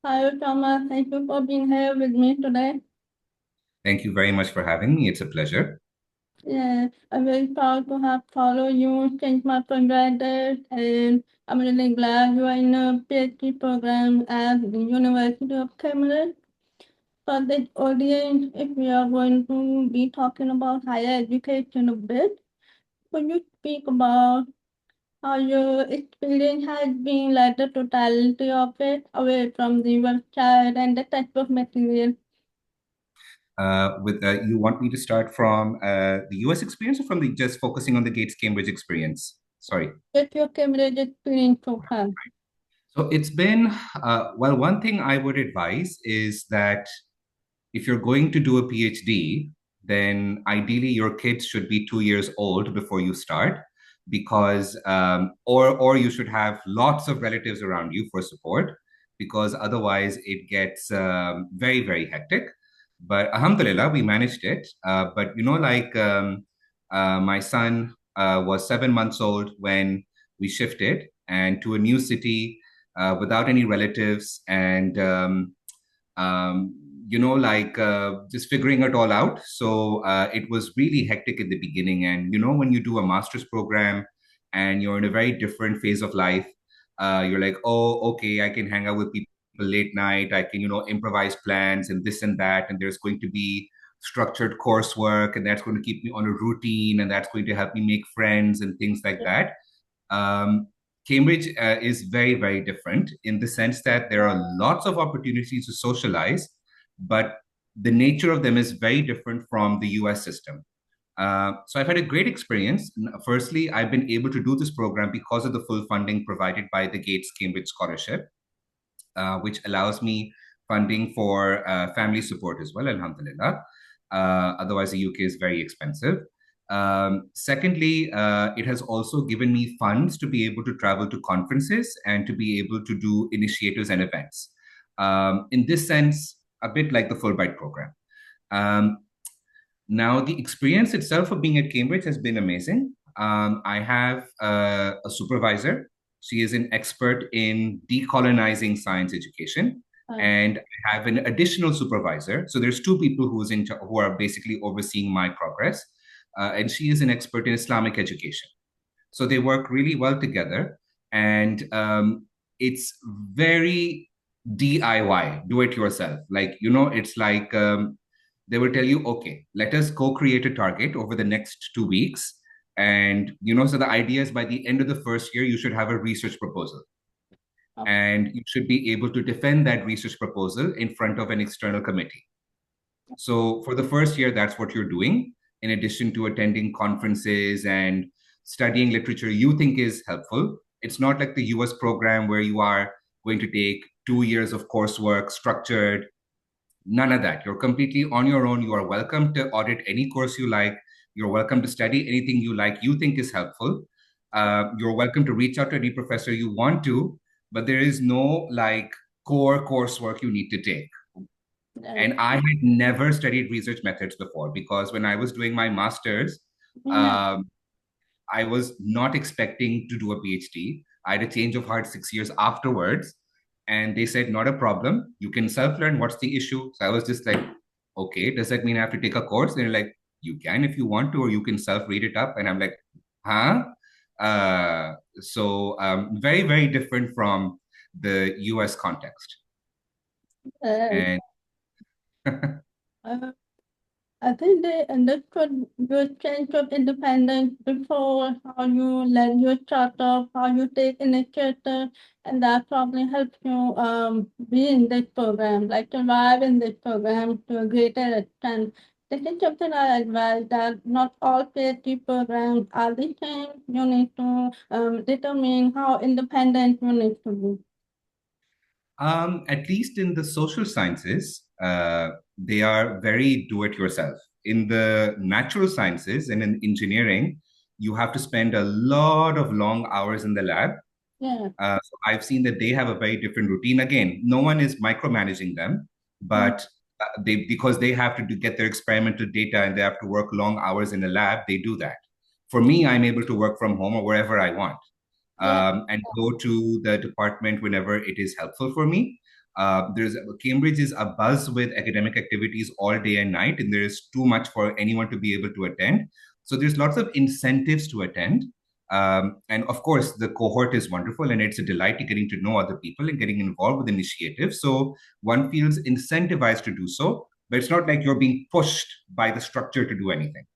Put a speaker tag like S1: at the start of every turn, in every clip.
S1: Hi, Usama. Thank you for being here with me today.
S2: Thank you very much for having me. It's a pleasure.
S1: Yeah, I'm very proud to have followed you since my undergraduate, and I'm really glad you are in a PhD program at the University of Cambridge. For this audience, if we are going to be talking about higher education a bit, could you speak about how your experience has been, like the totality of it, away from the website and the type of material?
S2: With You want me to start from the US experience or from the just focusing on the Gates Cambridge experience? Sorry.
S1: Get your Cambridge experience so far.
S2: So it's been well. One thing I would advise is that if you're going to do a PhD, then ideally your kids should be 2 years old before you start, because or you should have lots of relatives around you for support, because otherwise it gets very hectic. But alhamdulillah, we managed it. But my son was 7 months old when we shifted and to a new city without any relatives, and um, just figuring it all out. So it was really hectic in the beginning. And, when you do a master's program and you're in a very different phase of life, you're like, oh, okay, I can hang out with people late night. I can, improvise plans and this and that. And there's going to be structured coursework, and that's going to keep me on a routine, and that's going to help me make friends and things like that. Um, Cambridge is very different in the sense that there are lots of opportunities to socialize, but the nature of them is very different from the US system. So I've had a great experience. Firstly, I've been able to do this program because of the full funding provided by the Gates Cambridge Scholarship, which allows me funding for family support as well, alhamdulillah. Otherwise, the UK is very expensive. Secondly, it has also given me funds to be able to travel to conferences and to be able to do initiatives and events. In this sense, a bit like the Fulbright program. Um, Now, the experience itself of being at Cambridge has been amazing. I have a supervisor. She is an expert in decolonizing science education.
S1: Uh,
S2: And I have an additional supervisor. So there's two people who are basically overseeing my progress. And she is an expert in Islamic education. So they work really well together. And it's very DIY, do it yourself. Like, it's like they will tell you, okay, let us co-create a target over the next 2 weeks. And, so the idea is by the end of the first year, you should have a research proposal.
S1: oh,
S2: And you should be able to defend that research proposal in front of an external committee. So for the first year, that's what you're doing, in addition to attending conferences and studying literature you think is helpful. It's not like the US program where you are going to take 2 years of coursework structured. None of that. You're completely on your own. You are welcome to audit any course you like. You're welcome to study anything you like, you think is helpful. You're welcome to reach out to any professor you want to, but there is no like core coursework you need to take.
S1: yeah.
S2: And I had never studied research methods before, because when I was doing my master's,
S1: Yeah.
S2: um, I was not expecting to do a PhD. I had a change of heart 6 years afterwards. And they said, not a problem. You can self learn. What's the issue? So I was just like, okay, does that mean I have to take a course? And they're like, you can if you want to, or you can self read it up. And I'm like, huh? Very different from the US context.
S1: Uh,
S2: And
S1: uh, I think they understood your sense of independence before, how you led your startup, how you take initiative, and that probably helps you be in this program, like survive in this program to a greater extent. This is something I advise, that not all PhD programs are the same. You need to determine how independent you need to be.
S2: At least in the social sciences, they are very do it yourself. In the natural sciences and in engineering, you have to spend a lot of long hours in the lab.
S1: Yeah.
S2: So I've seen that they have a very different routine. Again, no one is micromanaging them,
S1: Mm.
S2: but because they have to get their experimental data and they have to work long hours in a lab, they do that. For me, I'm able to work from home or wherever I want,
S1: Yeah.
S2: and go to the department whenever it is helpful for me. There's Cambridge is abuzz with academic activities all day and night, and there is too much for anyone to be able to attend. So there's lots of incentives to attend. And of course, the cohort is wonderful, and it's a delight to getting to know other people and getting involved with initiatives. So one feels incentivized to do so, but it's not like you're being pushed by the structure to do anything.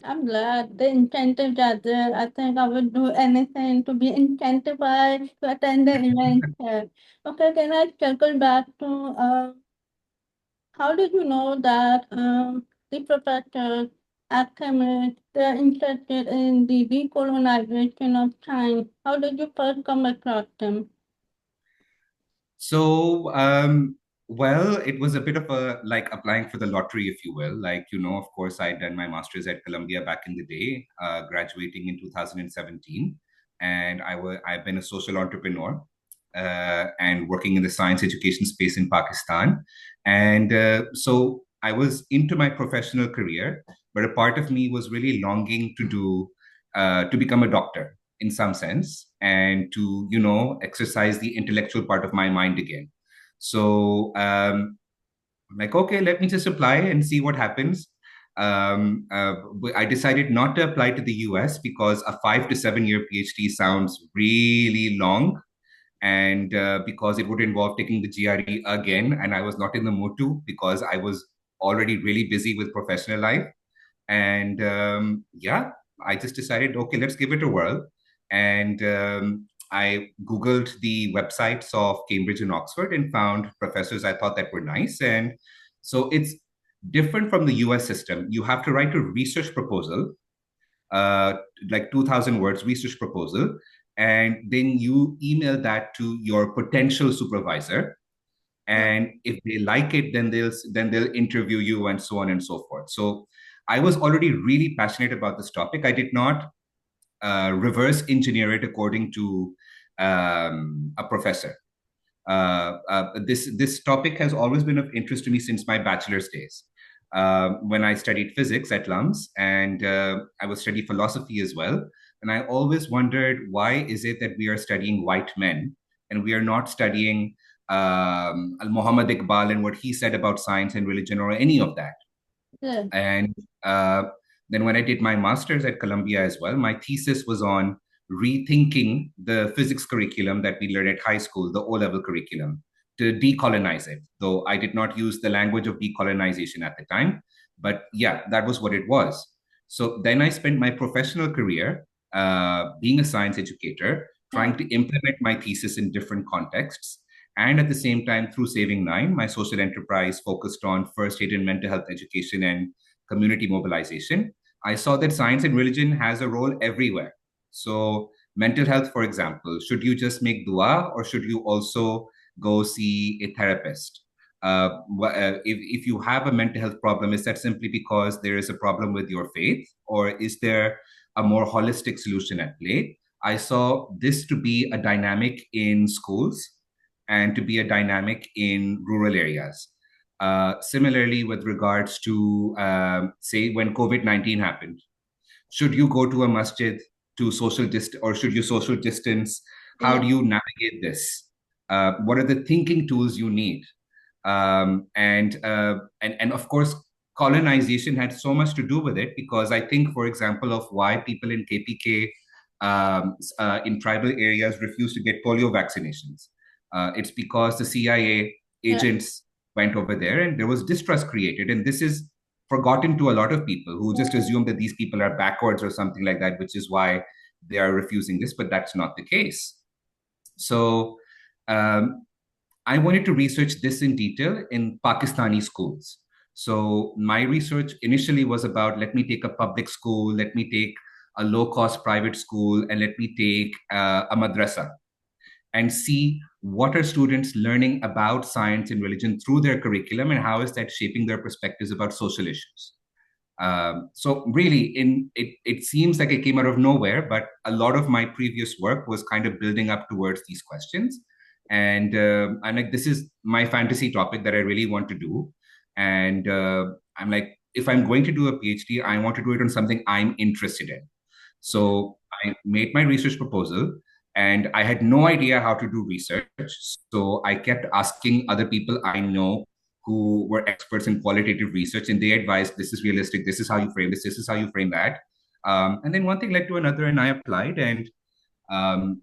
S1: I'm glad the incentives are there. I think I would do anything to be incentivized to attend the event here. Okay, can I circle back to how did you know that the professors at Cambridge they're interested in the decolonization of science? How did you first come across them?
S2: So, well, it was a bit of a like applying for the lottery, if you will. Like, of course, I'd done my master's at Columbia back in the day, graduating in 2017. And I've been a social entrepreneur and working in the science education space in Pakistan. And so I was into my professional career, but a part of me was really longing to become a doctor in some sense and to exercise the intellectual part of my mind again. So I'm like, okay, let me just apply and see what happens. I decided not to apply to the US because a 5 to 7 year PhD sounds really long, and because it would involve taking the GRE again, and I was not in the mood to because I was already really busy with professional life. And yeah, I just decided, okay, let's give it a whirl. And I Googled the websites of Cambridge and Oxford and found professors I thought that were nice. And so it's different from the US system. You have to write a research proposal, like 2,000 words research proposal, and then you email that to your potential supervisor.
S1: Yeah,
S2: And if they like it, then they'll interview you and so on and so forth. So I was already really passionate about this topic. I did not reverse engineer it according to a professor. This topic has always been of interest to me since my bachelor's days. When I studied physics at LUMS, and I was studying philosophy as well. And I always wondered, why is it that we are studying white men and we are not studying Muhammad Iqbal and what he said about science and religion or any of that?
S1: yeah,
S2: And uh, then when I did my master's at Columbia as well, my thesis was on rethinking the physics curriculum that we learned at high school, the O-level curriculum, to decolonize it. Though I did not use the language of decolonization at the time, but yeah, that was what it was. So then I spent my professional career being a science educator,
S1: yeah.
S2: trying to implement my thesis in different contexts. And at the same time, through Saving Nine, my social enterprise focused on first aid and mental health education and community mobilization. I saw that science and religion has a role everywhere. So, mental health, for example, should you just make dua or should you also go see a therapist? If you have a mental health problem, is that simply because there is a problem with your faith, or is there a more holistic solution at play? I saw this to be a dynamic in schools and to be a dynamic in rural areas. Similarly, with regards to, say, when COVID-19 happened, should you go to a masjid to social distance or should you social distance? How
S1: Yeah.
S2: do you navigate this? What are the thinking tools you need? And of course, colonization had so much to do with it because I think, for example, of why people in KPK in tribal areas refuse to get polio vaccinations. It's because the CIA
S1: Yeah.
S2: agents went over there and there was distrust created. And this is forgotten to a lot of people who just assume that these people are backwards or something like that, which is why they are refusing this, but that's not the case. So um, I wanted to research this in detail in Pakistani schools. So my research initially was about, let me take a public school, let me take a low cost private school, and let me take a madrasa and see what are students learning about science and religion through their curriculum and how is that shaping their perspectives about social issues. So really, it seems like it came out of nowhere, but a lot of my previous work was kind of building up towards these questions. And I'm like, this is my fantasy topic that I really want to do. And I'm like, if I'm going to do a PhD, I want to do it on something I'm interested in. So I made my research proposal. And I had no idea how to do research. So I kept asking other people I know who were experts in qualitative research, and they advised, this is realistic, this is how you frame this is how you frame that. And then one thing led to another, and I applied. And um,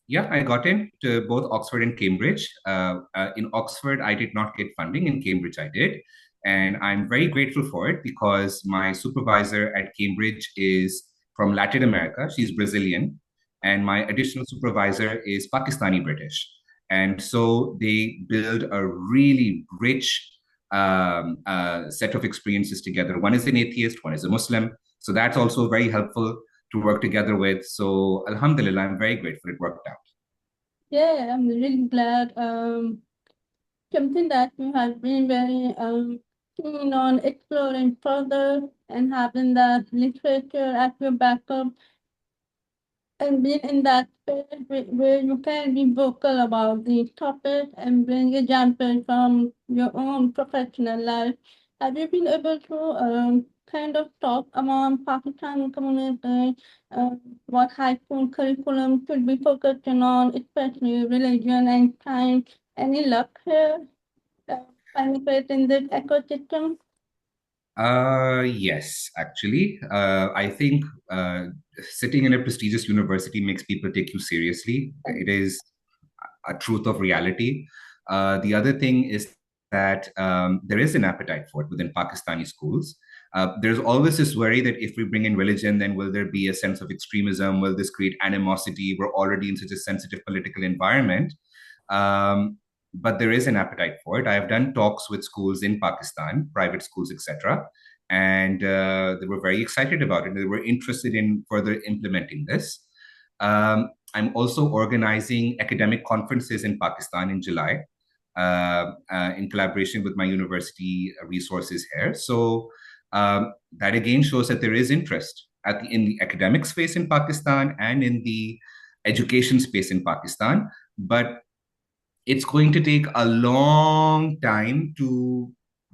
S2: yeah, I got into both Oxford and Cambridge. In Oxford, I did not get funding. In Cambridge, I did. And I'm very grateful for it because my supervisor at Cambridge is from Latin America. She's Brazilian. And my additional supervisor is Pakistani British. And so they build a really rich set of experiences together. One is an atheist, one is a Muslim. So that's also very helpful to work together with. So Alhamdulillah, I'm very grateful it worked out.
S1: Yeah, I'm really glad. Something that you have been very keen on exploring further and having that literature as your backup and being in that space where you can be vocal about the topic and bring examples from your own professional life. Have you been able to kind of talk among Pakistani community what high school curriculum should be focusing on, especially religion and time? Any luck here? Penetrating the ecosystem?
S2: Yes, actually. I think sitting in a prestigious university makes people take you seriously. It is a truth of reality. The other thing is that there is an appetite for it within Pakistani schools. There's always this worry that if we bring in religion, then will there be a sense of extremism? Will this create animosity? We're already in such a sensitive political environment. Um, but there is an appetite for it. I have done talks with schools in Pakistan, private schools, etc., and they were very excited about it. They were interested in further implementing this. I'm also organizing academic conferences in Pakistan in July, in collaboration with my university resources here. So that again shows that there is interest in the academic space in Pakistan and in the education space in Pakistan. But it's going to take a long time to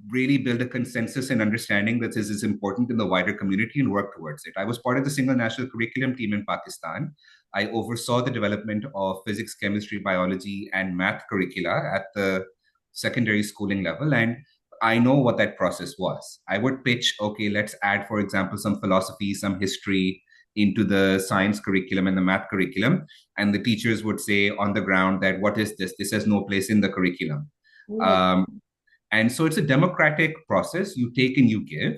S2: really build a consensus and understanding that this is important in the wider community and work towards it. I was part of the single national curriculum team in Pakistan. I oversaw the development of physics, chemistry, biology, and math curricula at the secondary schooling level. And I know what that process was. I would pitch, okay, let's add, for example, some philosophy, some history into the science curriculum and the math curriculum. And the teachers would say on the ground that, what is this? This has no place in the curriculum.
S1: Yeah.
S2: And so it's a democratic process. You take and you give.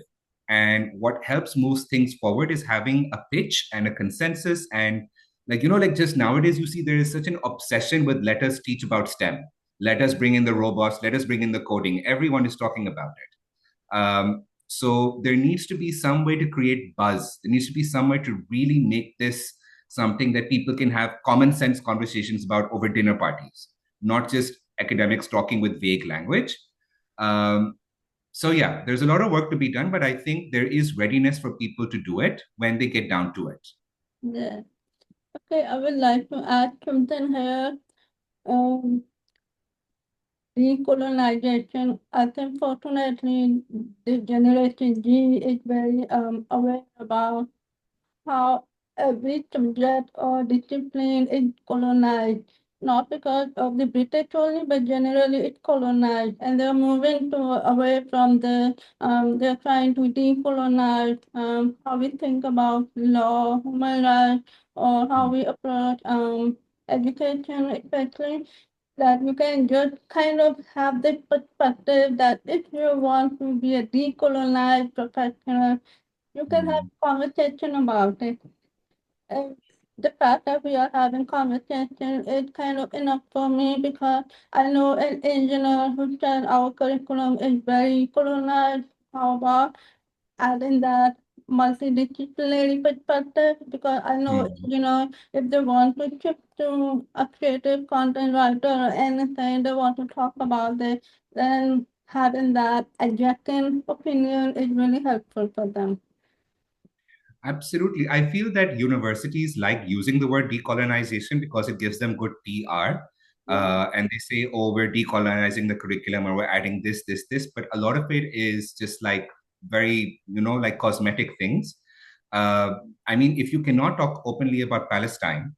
S2: And what helps move things forward is having a pitch and a consensus. And like just nowadays, you see there is such an obsession with let us teach about STEM. Let us bring in the robots. Let us bring in the coding. Everyone is talking about it. So there needs to be some way to create buzz. There needs to be some way to really make this something that people can have common sense conversations about over dinner parties, not just academics talking with vague language. Um, so yeah, there's a lot of work to be done, but I think there is readiness for people to do it when they get down to it.
S1: Yeah. Okay, I would like to add something here. Um, Decolonization, I think fortunately the Generation G is very aware about how every subject or discipline is colonized, not because of the British only, but generally it's colonized, and they're moving to away from they're trying to decolonize how we think about law, human rights, or how we approach education, especially that you can just kind of have the perspective that if you want to be a decolonized professional, you can have
S2: Mm.
S1: conversation about it. And the fact that we are having conversation is kind of enough for me because I know an engineer who said our curriculum is very colonized. How about adding that multidisciplinary perspective? Because I know,
S2: Mm.
S1: if they want to shift to a creative content writer or anything, they want to talk about it, then having that adjacent opinion is really helpful for them.
S2: Absolutely. I feel that universities like using the word decolonization because it gives them good PR.
S1: Yeah.
S2: And they say, oh, we're decolonizing the curriculum or we're adding this, this, this. But a lot of it is just like very, like cosmetic things. I mean, if you cannot talk openly about Palestine,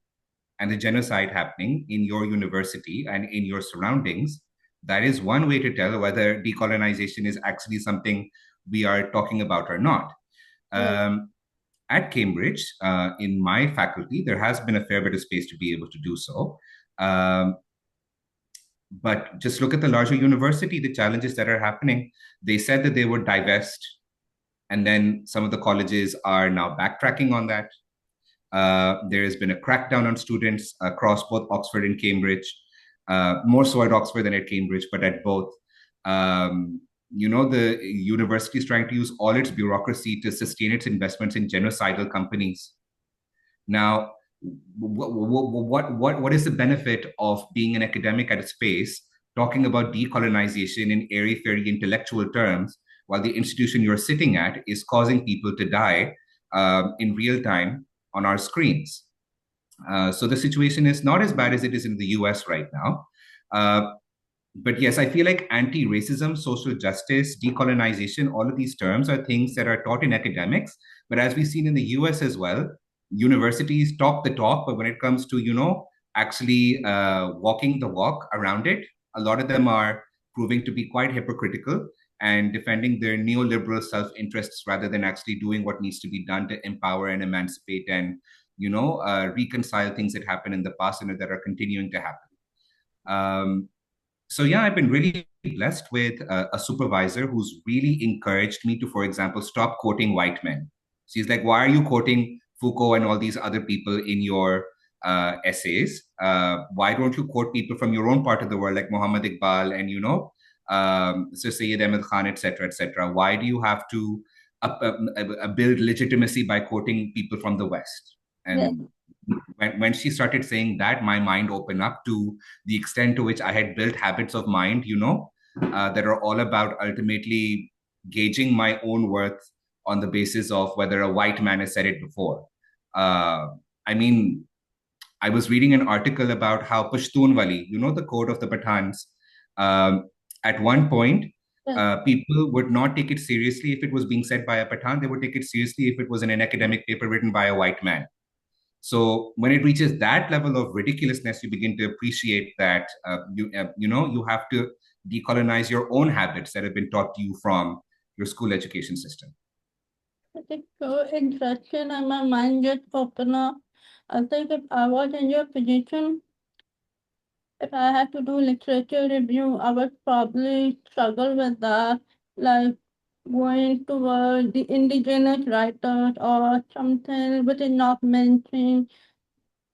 S2: and the genocide happening in your university and in your surroundings, that is one way to tell whether decolonization is actually something we are talking about or not. At Cambridge, in my faculty, there has been a fair bit of space to be able to do so. But just look at the larger university, the challenges that are happening. They said that they would divest, and then some of the colleges are now backtracking on that. There has been a crackdown on students across both Oxford and Cambridge, more so at Oxford than at Cambridge, but at both. The university is trying to use all its bureaucracy to sustain its investments in genocidal companies. Now, what is the benefit of being an academic at a space talking about decolonization in airy-fairy intellectual terms while the institution you're sitting at is causing people to die in real time on our screens? So the situation is not as bad as it is in the US right now. But yes, I feel like anti-racism, social justice, decolonization, all of these terms are things that are taught in academics. But as we've seen in the US as well, universities talk the talk, but when it comes to, actually walking the walk around it, a lot of them are proving to be quite hypocritical and defending their neoliberal self-interests rather than actually doing what needs to be done to empower and emancipate and, reconcile things that happened in the past and that are continuing to happen. So yeah, I've been really blessed with a supervisor who's really encouraged me to, for example, stop quoting white men. She's like, why are you quoting Foucault and all these other people in your essays? Why don't you quote people from your own part of the world, like Muhammad Iqbal and, Sir Syed Ahmed Khan, et cetera? Why do you have to build legitimacy by quoting people from the West? And when she started saying that, my mind opened up to the extent to which I had built habits of mind, that are all about ultimately gauging my own worth on the basis of whether a white man has said it before. I mean, I was reading an article about how Pashtunwali, the code of the Pathans, at one point, people would not take it seriously if it was being said by a Pathan. They would take it seriously if it was in an academic paper written by a white man. So when it reaches that level of ridiculousness, you begin to appreciate that you have to decolonize your own habits that have been taught to you from your school education system.
S1: It's so interesting, and my mind just opened up. I think if I was in your position, if I had to do literature review, I would probably struggle with that, like going toward the indigenous writers or something which is not mentioned.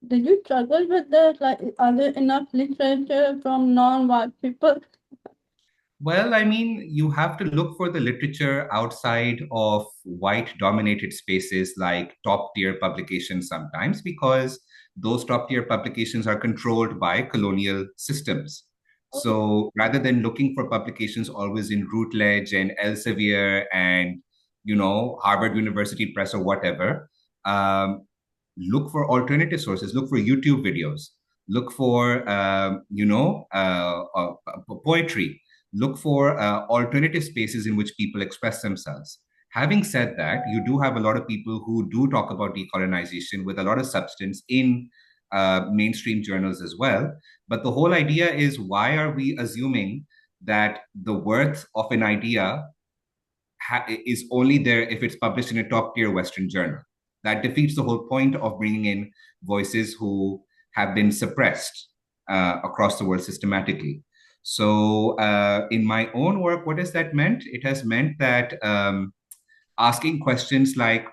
S1: Did you struggle with this? Like, are there enough literature from non-white people?
S2: Well, I mean, you have to look for the literature outside of white-dominated spaces like top-tier publications sometimes, because those top-tier publications are controlled by colonial systems. So rather than looking for publications always in Routledge and Elsevier and, Harvard University Press or whatever, look for alternative sources, look for YouTube videos, look for, poetry, look for alternative spaces in which people express themselves. Having said that, you do have a lot of people who do talk about decolonization with a lot of substance in mainstream journals as well. But the whole idea is, why are we assuming that the worth of an idea is only there if it's published in a top tier Western journal? That defeats the whole point of bringing in voices who have been suppressed across the world systematically. So in my own work, what has that meant? It has meant that asking questions like,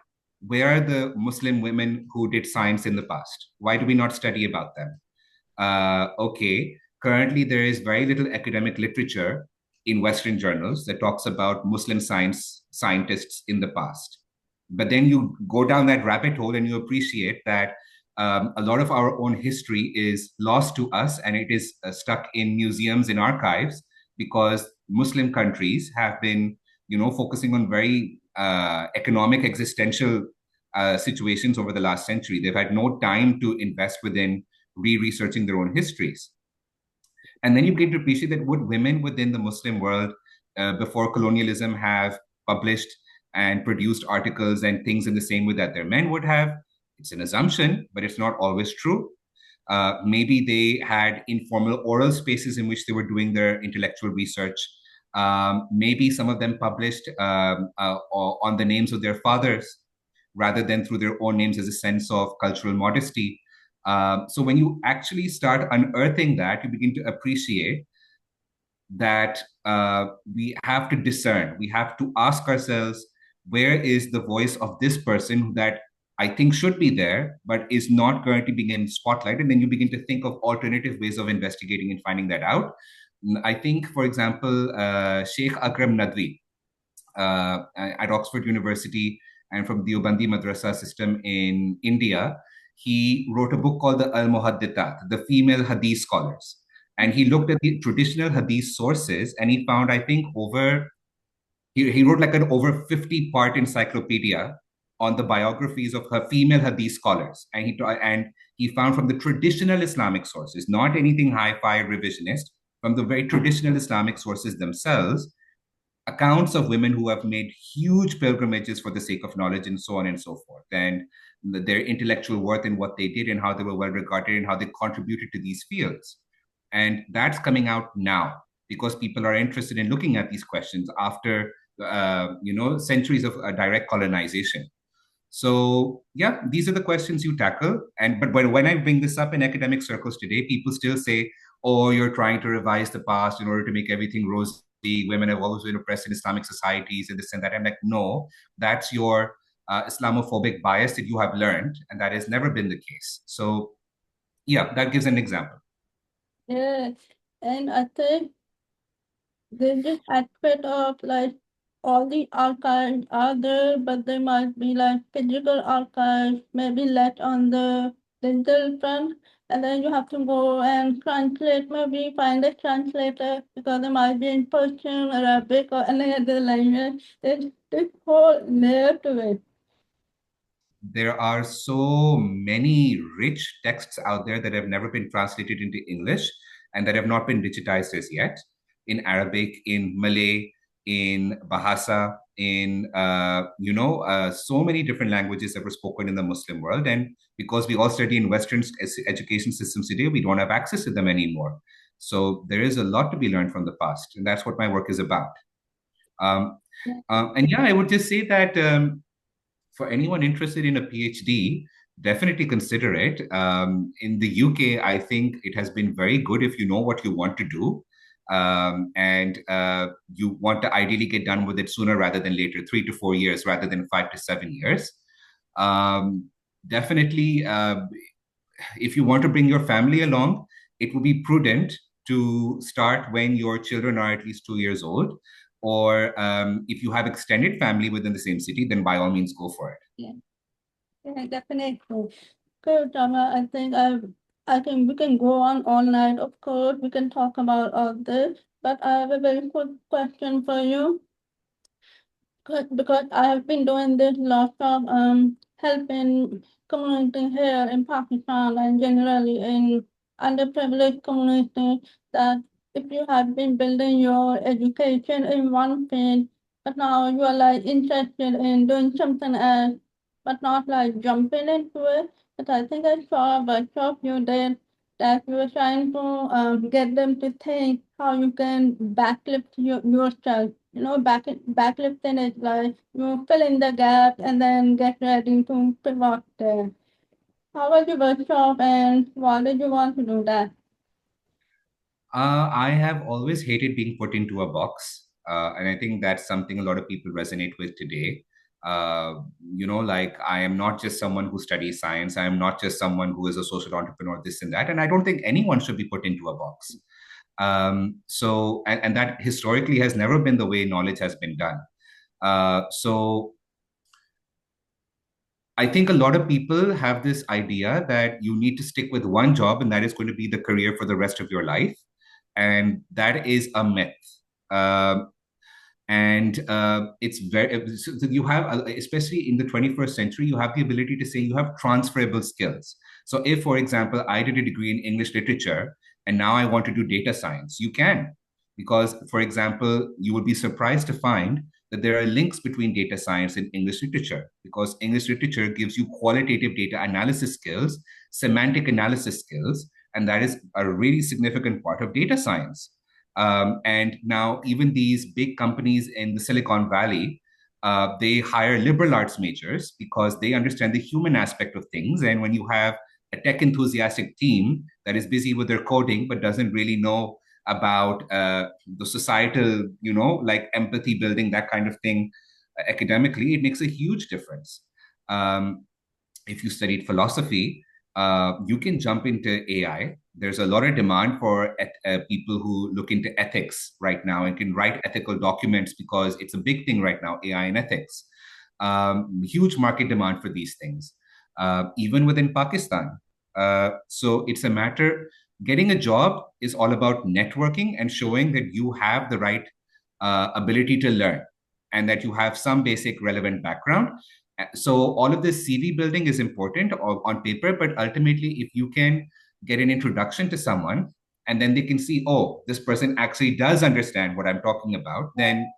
S2: where are the Muslim women who did science in the past? Why do we not study about them? Okay, currently there is very little academic literature in Western journals that talks about Muslim scientists in the past. But then you go down that rabbit hole and you appreciate that a lot of our own history is lost to us, and it is stuck in museums and archives because Muslim countries have been, focusing on very economic, existential situations over the last century. They've had no time to invest within re-researching their own histories. And then you begin to appreciate that would women within the Muslim world before colonialism have published and produced articles and things in the same way that their men would have? It's an assumption, but it's not always true. Maybe they had informal oral spaces in which they were doing their intellectual research. Maybe some of them published on the names of their fathers rather than through their own names as a sense of cultural modesty. So when you actually start unearthing that, you begin to appreciate that we have to discern. We have to ask ourselves, where is the voice of this person that I think should be there, but is not currently being in spotlight? And then you begin to think of alternative ways of investigating and finding that out. I think, for example, Sheikh Akram Nadwi at Oxford University and from the Deobandi Madrasa system in India, he wrote a book called the Al Muhaddithat, the female Hadith scholars. And he looked at the traditional Hadith sources and he found, I think, he wrote like an over 50-part encyclopedia on the biographies of her female Hadith scholars. And he found from the traditional Islamic sources, not anything hi-fi revisionist, from the very traditional Islamic sources themselves, accounts of women who have made huge pilgrimages for the sake of knowledge and so on and so forth, and their intellectual worth in what they did and how they were well regarded and how they contributed to these fields. And that's coming out now because people are interested in looking at these questions after centuries of direct colonization. So yeah, these are the questions you tackle. But when I bring this up in academic circles today, people still say, "Oh, you're trying to revise the past in order to make everything rosy. Women have always been oppressed in Islamic societies and this and that." I'm like, no, that's your Islamophobic bias that you have learned, and that has never been the case. So yeah, that gives an example.
S1: Yeah, and I think there's this aspect of like all the archives are there, but there might be like physical archives, maybe left on the digital front, and then you have to go and translate, maybe find a translator because they might be in Persian, Arabic, or any other language. There's this whole layer to it.
S2: There are so many rich texts out there that have never been translated into English and that have not been digitized as yet, in Arabic, in Malay, in Bahasa, in so many different languages that were spoken in the Muslim world. And because we all study in Western education systems today, we don't have access to them anymore. So there is a lot to be learned from the past, and that's what my work is about. And yeah, I would just say that for anyone interested in a PhD, definitely consider it. In the UK, I think it has been very good if you know what you want to do. And you want to ideally get done with it sooner rather than later, 3 to 4 years rather than 5 to 7 years. Definitely, if you want to bring your family along, it would be prudent to start when your children are at least 2 years old. Or if you have extended family within the same city, then by all means go for it.
S1: Yeah, definitely. Good, Tama. I think we can go on all night. Of course, we can talk about all this, but I have a very quick question for you. Because I have been doing this lot of helping community here in Pakistan and generally in underprivileged communities, that if you have been building your education in one field, but now you are like interested in doing something else, but not like jumping into it. But I think I saw a workshop you did that you were trying to get them to think how you can backlift yourself. You know, backlifting is like you fill in the gap and then get ready to pivot there. How was your workshop and why did you want to do that?
S2: I have always hated being put into a box. And I think that's something a lot of people resonate with today. Like I am not just someone who studies science. I am not just someone who is a social entrepreneur, this and that. And I don't think anyone should be put into a box. And that historically has never been the way knowledge has been done. So I think a lot of people have this idea that you need to stick with one job and that is going to be the career for the rest of your life. And that is a myth. It's very, so you have, especially in the 21st century, you have the ability to say you have transferable skills. So if, for example, I did a degree in English literature and now I want to do data science, you can. Because, for example, you would be surprised to find that there are links between data science and English literature, because English literature gives you qualitative data analysis skills, semantic analysis skills, and that is a really significant part of data science. And now even these big companies in the Silicon Valley, they hire liberal arts majors because they understand the human aspect of things. And when you have a tech enthusiastic team that is busy with their coding but doesn't really know about the societal, like empathy building, that kind of thing, academically, it makes a huge difference. Um, if you studied philosophy, you can jump into AI. There's a lot of demand for people who look into ethics right now and can write ethical documents, because it's a big thing right now, AI and ethics. Huge market demand for these things, even within Pakistan. So it's a matter, getting a job is all about networking and showing that you have the right ability to learn and that you have some basic relevant background. So all of this CV building is important on paper, but ultimately, if you can get an introduction to someone and then they can see, oh, this person actually does understand what I'm talking about, then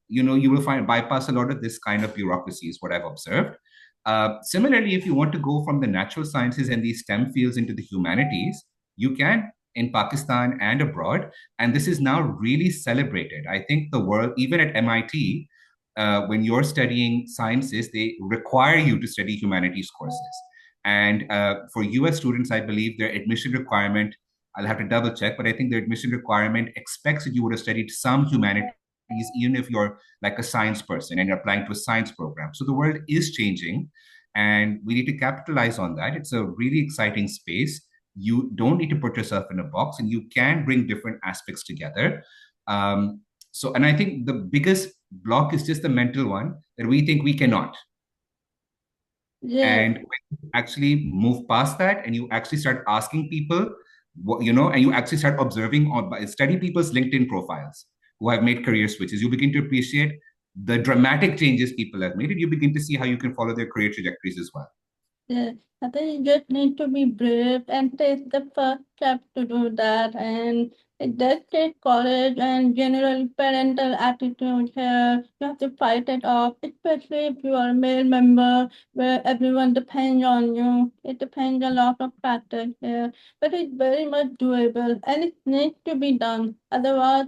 S2: you will find bypass a lot of this kind of bureaucracy is what I've observed. Similarly, if you want to go from the natural sciences and these STEM fields into the humanities, you can in Pakistan and abroad. And this is now really celebrated. I think the world, even at MIT, when you're studying sciences, they require you to study humanities courses. And for US students, I believe their admission requirement, I'll have to double check, but I think their admission requirement expects that you would have studied some humanities, even if you're like a science person and you're applying to a science program. So the world is changing and we need to capitalize on that. It's a really exciting space. You don't need to put yourself in a box and you can bring different aspects together. And I think the biggest block is just the mental one, that we think we cannot.
S1: Yes,
S2: And when you actually move past that and you actually start asking people, and you actually start observing or study people's LinkedIn profiles who have made career switches, you begin to appreciate the dramatic changes people have made, and you begin to see how you can follow their career trajectories as well.
S1: yes. I think you just need to be brave and take the first step to do that. And it does take courage and general parental attitude here. You have to fight it off, especially if you are a male member where everyone depends on you. It depends a lot of factors here, but it's very much doable and it needs to be done. Otherwise,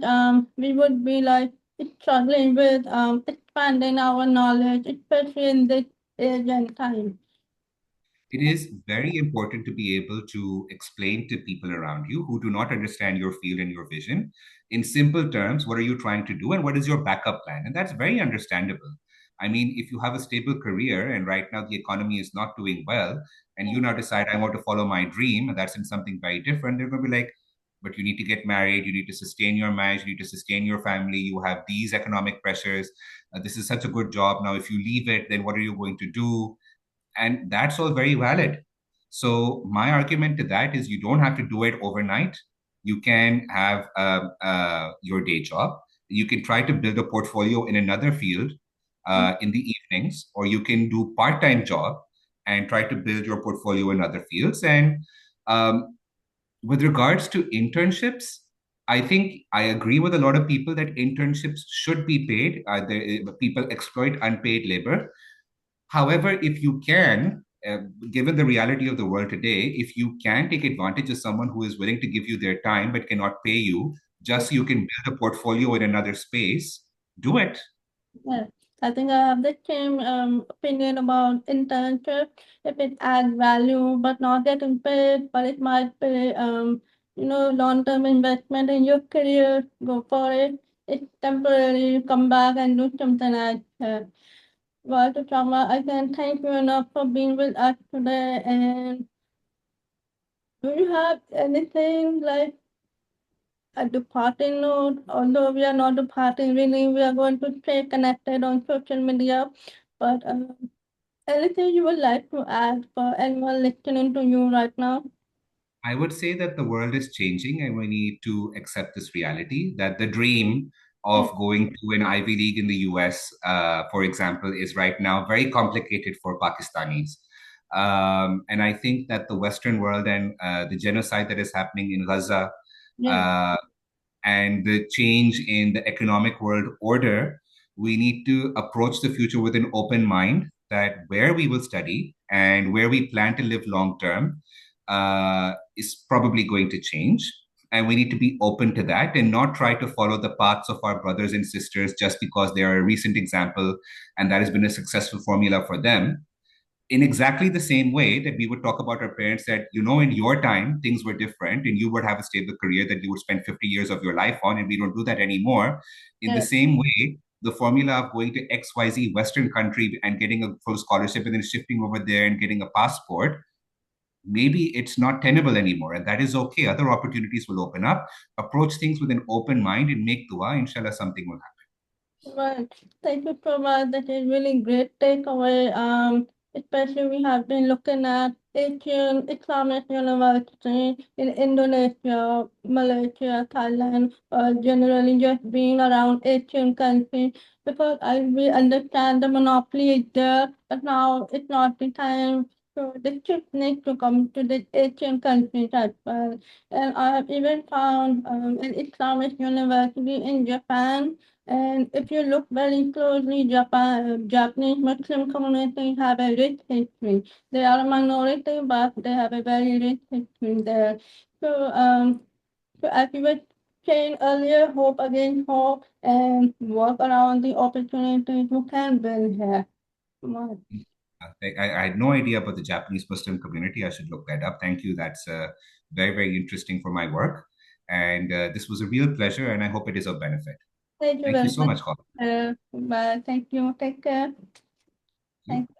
S1: we would be like struggling with expanding our knowledge, especially in this age and time.
S2: It is very important to be able to explain to people around you who do not understand your field and your vision in simple terms. What are you trying to do and what is your backup plan? And that's very understandable. I mean, if you have a stable career and right now the economy is not doing well, and you now decide, I want to follow my dream, and that's in something very different, they're going to be like, but you need to get married, you need to sustain your marriage, you need to sustain your family, you have these economic pressures. This is such a good job. Now, if you leave it, then what are you going to do? And that's all very valid. So my argument to that is you don't have to do it overnight. You can have your day job. You can try to build a portfolio in another field in the evenings, or you can do part-time job and try to build your portfolio in other fields. And um, with regards to internships, I think I agree with a lot of people that internships should be paid. People exploit unpaid labor. However, if you can, given the reality of the world today, if you can take advantage of someone who is willing to give you their time but cannot pay you, just so you can build a portfolio in another space, do it.
S1: Yes, I think I have the same opinion about internship. If it adds value but not getting paid, but it might pay, long-term investment in your career, go for it. It's temporary, come back and do something else. Well, Usama, I can thank you enough for being with us today. And do you have anything like a departing note? Although we are not departing, really, we are going to stay connected on social media. But anything you would like to add for anyone listening to you right now?
S2: I would say that the world is changing and we need to accept this reality that the dream
S1: Yeah,
S2: of going to an Ivy League in the US, for example, is right now very complicated for Pakistanis. And I think that the Western world and the genocide that is happening in Gaza,
S1: yeah,
S2: uh, and the change in the economic world order, we need to approach the future with an open mind that where we will study and where we plan to live long term is probably going to change. And we need to be open to that and not try to follow the paths of our brothers and sisters just because they are a recent example and that has been a successful formula for them. In exactly the same way that we would talk about our parents that, you know, in your time, things were different and you would have a stable career that you would spend 50 years of your life on, and we don't do that anymore. In the
S1: Yes.
S2: same way, the formula of going to XYZ Western country and getting a full scholarship and then shifting over there and getting a passport, maybe it's not tenable anymore. And that is okay. Other opportunities will open up. Approach things with an open mind and make dua. Inshallah, something will happen.
S1: Well, thank you so much. That is really great takeaway. Especially we have been looking at Asian Islamic University in Indonesia, Malaysia, Thailand, generally just being around Asian countries because we understand the monopoly is there, but now it's not the time. So the shift needs to come to the Asian countries as well. And I have even found an Islamic university in Japan, and if you look very closely, Japanese Muslim communities have a rich history. They are a minority, but they have a very rich history there. So, so as you were saying earlier, hope against hope and work around the opportunities you can build here. Come on.
S2: I had no idea about the Japanese Muslim community. I should look that up. Thank you. That's very, very interesting for my work. And this was a real pleasure, and I hope it is of benefit.
S1: Thank you
S2: Thank you
S1: very
S2: so
S1: much.
S2: much, Khaula.
S1: Bye. Thank you. Take care.
S2: You.
S1: Thank